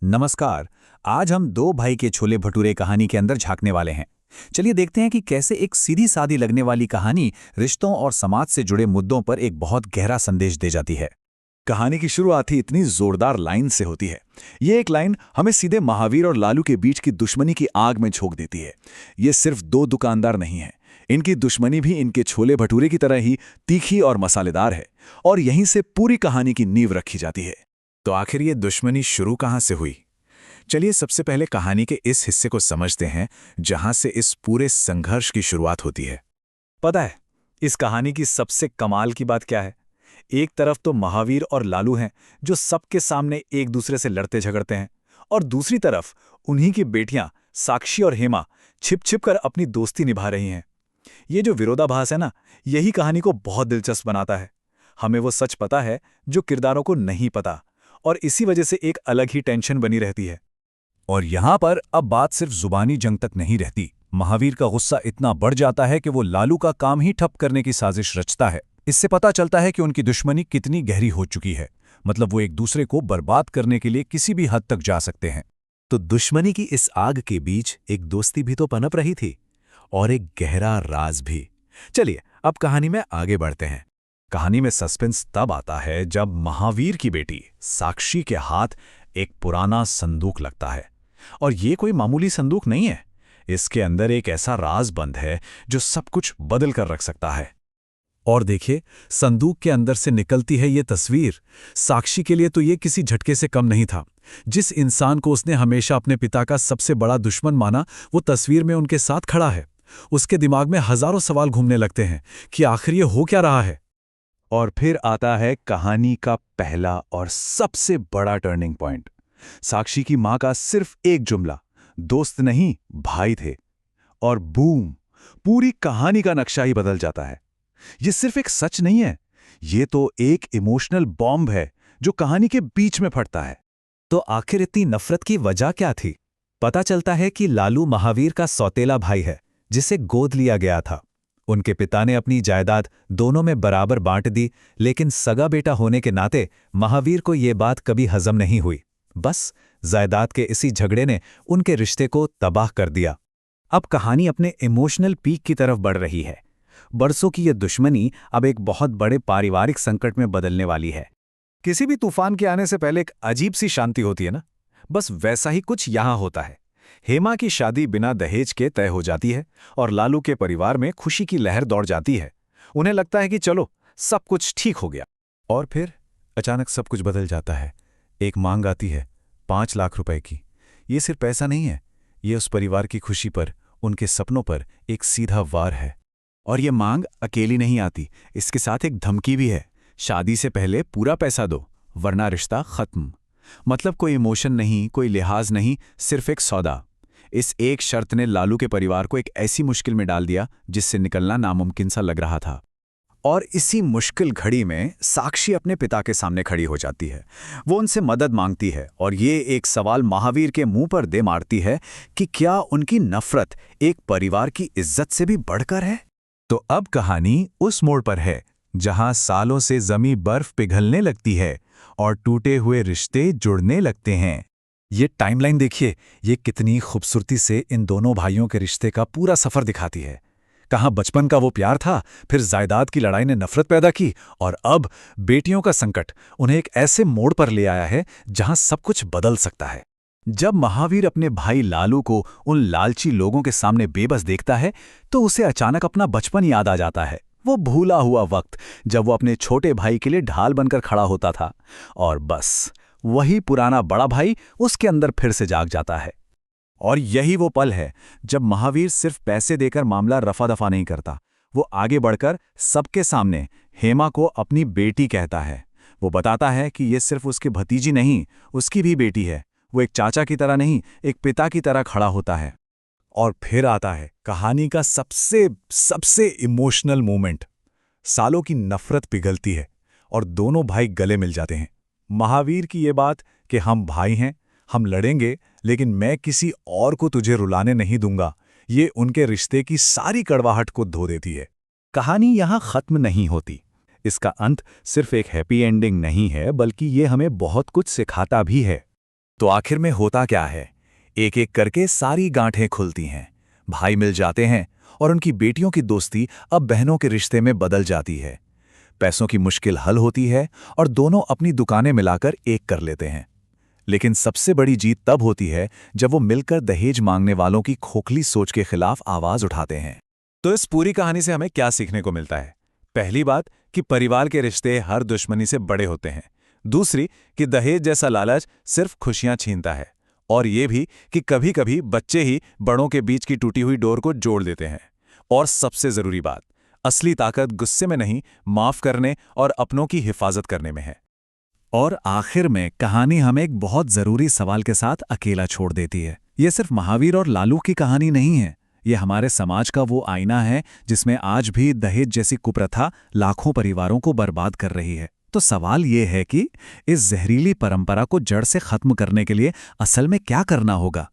नमस्कार। आज हम दो भाई के छोले भटूरे कहानी के अंदर झांकने वाले हैं। चलिए देखते हैं कि कैसे एक सीधी सादी लगने वाली कहानी रिश्तों और समाज से जुड़े मुद्दों पर एक बहुत गहरा संदेश दे जाती है। कहानी की शुरुआत ही इतनी जोरदार लाइन से होती है। ये एक लाइन हमें सीधे महावीर और लालू के बीच की दुश्मनी की आग में झोंक देती है। ये सिर्फ दो दुकानदार नहीं हैं, इनकी दुश्मनी भी इनके छोले भटूरे की तरह ही तीखी और मसालेदार है, और यहीं से पूरी कहानी की नींव रखी जाती है। तो आखिर ये दुश्मनी शुरू कहाँ से हुई? चलिए सबसे पहले कहानी के इस हिस्से को समझते हैं जहां से इस पूरे संघर्ष की शुरुआत होती है। पता है इस कहानी की सबसे कमाल की बात क्या है? एक तरफ तो महावीर और लालू हैं जो सबके सामने एक दूसरे से लड़ते झगड़ते हैं, और दूसरी तरफ उन्हीं की बेटियां साक्षी और हेमा छिप छिप कर अपनी दोस्ती निभा रही हैं। ये जो विरोधाभास है ना, यही कहानी को बहुत दिलचस्प बनाता है। हमें वो सच पता है जो किरदारों को नहीं पता, और इसी वजह से एक अलग ही टेंशन बनी रहती है। और यहां पर अब बात सिर्फ जुबानी जंग तक नहीं रहती। महावीर का गुस्सा इतना बढ़ जाता है कि वो लालू का काम ही ठप करने की साजिश रचता है। इससे पता चलता है कि उनकी दुश्मनी कितनी गहरी हो चुकी है। मतलब वो एक दूसरे को बर्बाद करने के लिए किसी भी हद तक जा सकते हैं। तो दुश्मनी की इस आग के बीच एक दोस्ती भी तो पनप रही थी, और एक गहरा राज भी। चलिए अब कहानी में आगे बढ़ते हैं। कहानी में सस्पेंस तब आता है जब महावीर की बेटी साक्षी के हाथ एक पुराना संदूक लगता है। और ये कोई मामूली संदूक नहीं है। इसके अंदर एक ऐसा राज बंद है जो सब कुछ बदल कर रख सकता है। और देखिए, संदूक के अंदर से निकलती है ये तस्वीर। साक्षी के लिए तो ये किसी झटके से कम नहीं था। जिस इंसान को उसने हमेशा अपने पिता का सबसे बड़ा दुश्मन माना, वो तस्वीर में उनके साथ खड़ा है। उसके दिमाग में हजारों सवाल घूमने लगते हैं कि आखिर ये हो क्या रहा है। और फिर आता है कहानी का पहला और सबसे बड़ा टर्निंग पॉइंट। साक्षी की मां का सिर्फ एक जुमला, दोस्त नहीं भाई थे, और बूम, पूरी कहानी का नक्शा ही बदल जाता है। ये सिर्फ एक सच नहीं है, ये तो एक इमोशनल बॉम्ब है जो कहानी के बीच में फटता है। तो आखिर इतनी नफरत की वजह क्या थी? पता चलता है कि लालू महावीर का सौतेला भाई है जिसे गोद लिया गया था। उनके पिता ने अपनी जायदाद दोनों में बराबर बांट दी, लेकिन सगा बेटा होने के नाते महावीर को ये बात कभी हजम नहीं हुई। बस जायदाद के इसी झगड़े ने उनके रिश्ते को तबाह कर दिया। अब कहानी अपने इमोशनल पीक की तरफ बढ़ रही है। बरसों की यह दुश्मनी अब एक बहुत बड़े पारिवारिक संकट में बदलने वाली है। किसी भी तूफान के आने से पहले एक अजीब सी शांति होती है ना, बस वैसा ही कुछ यहां होता है। हेमा की शादी बिना दहेज के तय हो जाती है, और लालू के परिवार में खुशी की लहर दौड़ जाती है। उन्हें लगता है कि चलो सब कुछ ठीक हो गया। और फिर अचानक सब कुछ बदल जाता है। एक मांग आती है 5 लाख रुपए की। ये सिर्फ पैसा नहीं है, ये उस परिवार की खुशी पर, उनके सपनों पर एक सीधा वार है। और ये मांग अकेली नहीं आती, इसके साथ एक धमकी भी है। शादी से पहले पूरा पैसा दो, वरना रिश्ता खत्म। मतलब कोई इमोशन नहीं, कोई लिहाज नहीं, सिर्फ एक सौदा। इस एक शर्त ने लालू के परिवार को एक ऐसी मुश्किल में डाल दिया जिससे निकलना नामुमकिन सा लग रहा था। और इसी मुश्किल घड़ी में साक्षी अपने पिता के सामने खड़ी हो जाती है। वो उनसे मदद मांगती है, और ये एक सवाल महावीर के मुंह पर दे मारती है कि क्या उनकी नफरत एक परिवार की इज्जत से भी बढ़कर है। तो अब कहानी उस मोड़ पर है जहां सालों से जमी बर्फ पिघलने लगती है और टूटे हुए रिश्ते जुड़ने लगते हैं। ये टाइमलाइन देखिए, ये कितनी खूबसूरती से इन दोनों भाइयों के रिश्ते का पूरा सफर दिखाती है। कहाँ बचपन का वो प्यार था, फिर जायदाद की लड़ाई ने नफरत पैदा की, और अब बेटियों का संकट उन्हें एक ऐसे मोड़ पर ले आया है जहां सब कुछ बदल सकता है। जब महावीर अपने भाई लालू को उन लालची लोगों के सामने बेबस देखता है, तो उसे अचानक अपना बचपन याद आ जाता है। वो भूला हुआ वक्त जब वो अपने छोटे भाई के लिए ढाल बनकर खड़ा होता था, और बस वही पुराना बड़ा भाई उसके अंदर फिर से जाग जाता है। और यही वो पल है जब महावीर सिर्फ पैसे देकर मामला रफा दफा नहीं करता। वो आगे बढ़कर सबके सामने हेमा को अपनी बेटी कहता है। वो बताता है कि ये सिर्फ उसकी भतीजी नहीं, उसकी भी बेटी है। वो एक चाचा की तरह नहीं, एक पिता की तरह खड़ा होता है। और फिर आता है कहानी का सबसे इमोशनल मोमेंट। सालों की नफरत पिघलती है और दोनों भाई गले मिल जाते हैं। महावीर की ये बात कि हम भाई हैं, हम लड़ेंगे, लेकिन मैं किसी और को तुझे रुलाने नहीं दूंगा, ये उनके रिश्ते की सारी कड़वाहट को धो देती है। कहानी यहां खत्म नहीं होती। इसका अंत सिर्फ एक हैप्पी एंडिंग नहीं है, बल्कि ये हमें बहुत कुछ सिखाता भी है। तो आखिर में होता क्या है? एक एक करके सारी गांठें खुलती हैं, भाई मिल जाते हैं और उनकी बेटियों की दोस्ती अब बहनों के रिश्ते में बदल जाती है। पैसों की मुश्किल हल होती है और दोनों अपनी दुकानें मिलाकर एक कर लेते हैं। लेकिन सबसे बड़ी जीत तब होती है जब वो मिलकर दहेज मांगने वालों की खोखली सोच के खिलाफ आवाज उठाते हैं। तो इस पूरी कहानी से हमें क्या सीखने को मिलता है? पहली बात कि परिवार के रिश्ते हर दुश्मनी से बड़े होते हैं। दूसरी कि दहेज जैसा लालच सिर्फ खुशियां छीनता है। और ये भी कि कभी-कभी बच्चे ही बड़ों के बीच की टूटी हुई डोर को जोड़ देते हैं। और सबसे जरूरी बात, असली ताकत गुस्से में नहीं, माफ करने और अपनों की हिफाजत करने में है। और आखिर में कहानी हमें एक बहुत जरूरी सवाल के साथ अकेला छोड़ देती है। ये सिर्फ महावीर और लालू की कहानी नहीं है, ये हमारे समाज का वो आईना है जिसमें आज भी दहेज जैसी कुप्रथा लाखों परिवारों को बर्बाद कर रही है। तो सवाल ये है कि इस जहरीली परंपरा को जड़ से खत्म करने के लिए असल में क्या करना होगा?